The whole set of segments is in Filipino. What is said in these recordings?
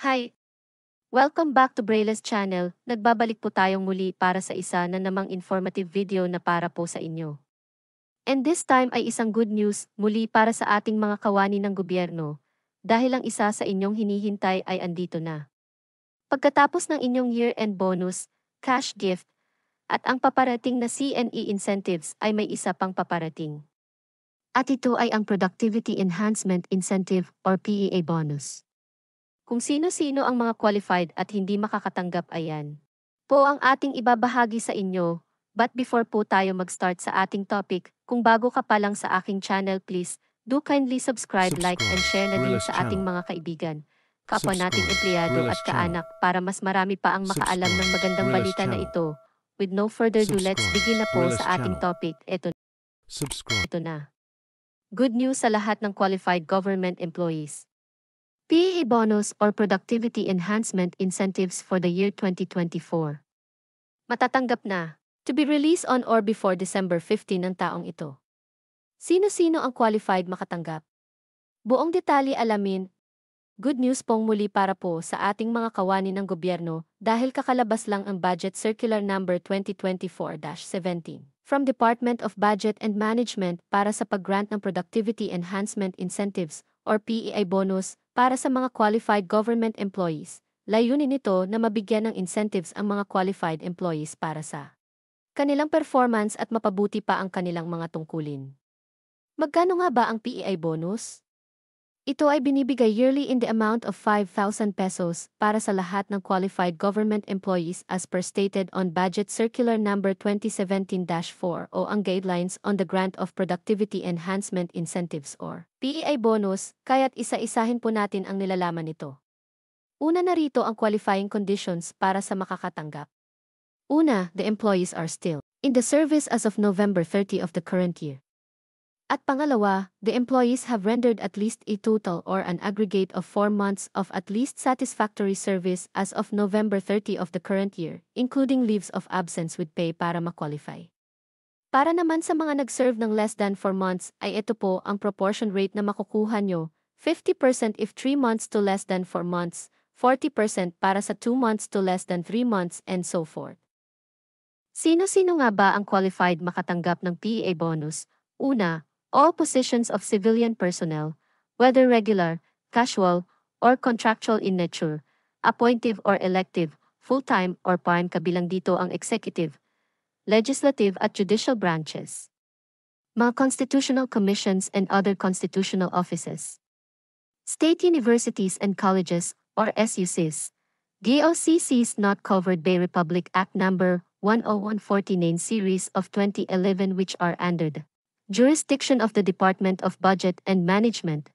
Hi! Welcome back to Braille's channel. Nagbabalik po tayong muli para sa isa na namang informative video na para po sa inyo. And this time ay isang good news muli para sa ating mga kawani ng gobyerno, dahil ang isa sa inyong hinihintay ay andito na. Pagkatapos ng inyong year-end bonus, cash gift, at ang paparating na CNE incentives ay may isa pang paparating. At ito ay ang Productivity Enhancement Incentive or PEA bonus. Kung sino-sino ang mga qualified at hindi makakatanggap ayan po ang ating ibabahagi sa inyo. But before po tayo mag-start sa ating topic, kung bago ka pa lang sa aking channel, please do kindly subscribe, like and share na din sa ating mga kaibigan, kapwa nating empleyado at kaanak para mas marami pa ang makaalam ng magandang balita na ito. With no further ado, let's begin na po sa ating topic. Ito na. Good news sa lahat ng qualified government employees. PEA bonus or Productivity Enhancement Incentives for the year 2024. Matatanggap na, to be released on or before December 15 ng taong ito. Sino-sino ang qualified makatanggap? Buong detalye alamin. Good news pong muli para po sa ating mga kawani ng gobyerno dahil kakalabas lang ang Budget Circular Number 2024-17 from Department of Budget and Management para sa pag-grant ng Productivity Enhancement Incentives or PEI bonus para sa mga qualified government employees. Layunin nito na mabigyan ng incentives ang mga qualified employees para sa kanilang performance at mapabuti pa ang kanilang mga tungkulin. Magkano nga ba ang PEI bonus? Ito ay binibigay yearly in the amount of 5,000 pesos para sa lahat ng qualified government employees as per stated on Budget Circular Number 2017-4 o ang Guidelines on the Grant of Productivity Enhancement Incentives or PEI bonus, kaya't isa-isahin po natin ang nilalaman nito. Una, narito ang qualifying conditions para sa makakatanggap. Una, the employees are still in the service as of November 30 of the current year. At pangalawa, the employees have rendered at least a total or an aggregate of 4 months of at least satisfactory service as of November 30 of the current year, including leaves of absence with pay para ma-qualify. Para naman sa mga nag-serve ng less than 4 months ay ito po ang proportion rate na makukuha nyo, 50% if 3 months to less than 4 months, 40% para sa 2 months to less than 3 months and so forth. Sino-sino nga ba ang qualified makatanggap ng PEI bonus? Una, all positions of civilian personnel, whether regular, casual, or contractual in nature, appointive or elective, full-time or part kabilang dito ang executive, legislative at judicial branches, mga constitutional commissions and other constitutional offices, state universities and colleges or SUCs, GOCCs not covered by Republic Act No. 10149 Series of 2011 which are under the jurisdiction of the Department of Budget and Management,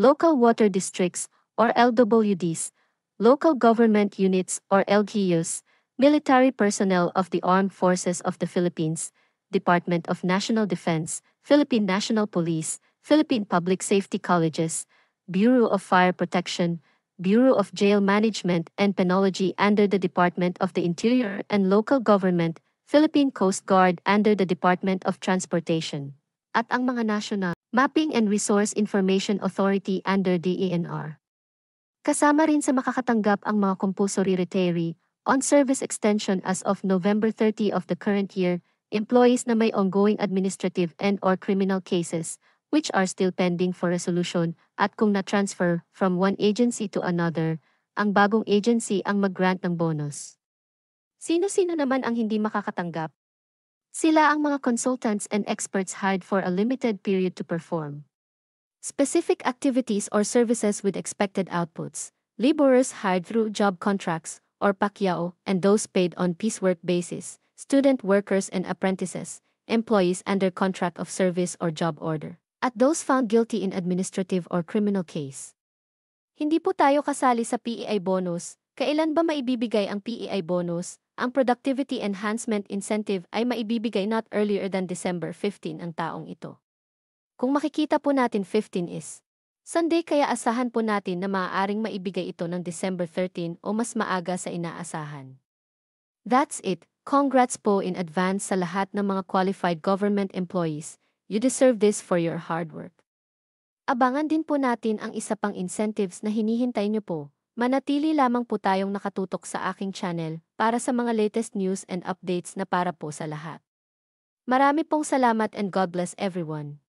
local water districts or LWDs, local government units or LGUs, military personnel of the Armed Forces of the Philippines, Department of National Defense, Philippine National Police, Philippine Public Safety Colleges, Bureau of Fire Protection, Bureau of Jail Management and Penology under the Department of the Interior and Local Government, Philippine Coast Guard under the Department of Transportation, at ang mga National Mapping and Resource Information Authority under DENR. Kasama rin sa makakatanggap ang mga compulsory retiree, on-service extension as of November 30 of the current year, employees na may ongoing administrative and/or criminal cases, which are still pending for resolution, at kung na-transfer from one agency to another, ang bagong agency ang mag-grant ng bonus. Sino-sino naman ang hindi makakatanggap? Sila ang mga consultants and experts hired for a limited period to perform specific activities or services with expected outputs, laborers hired through job contracts or PACYAO, and those paid on piecework basis, student workers and apprentices, employees under contract of service or job order, at those found guilty in administrative or criminal case. Hindi po tayo kasali sa PEI bonus. Kailan ba maibibigay ang PEI bonus? Ang Productivity Enhancement Incentive ay maibibigay not earlier than December 15 ang taong ito. Kung makikita po natin 15 is Sunday, kaya asahan po natin na maaaring maibigay ito ng December 13 o mas maaga sa inaasahan. That's it. Congrats po in advance sa lahat ng mga qualified government employees. You deserve this for your hard work. Abangan din po natin ang isa pang incentives na hinihintay niyo po. Manatili lamang po tayong nakatutok sa aking channel para sa mga latest news and updates na para po sa lahat. Marami pong salamat and God bless everyone.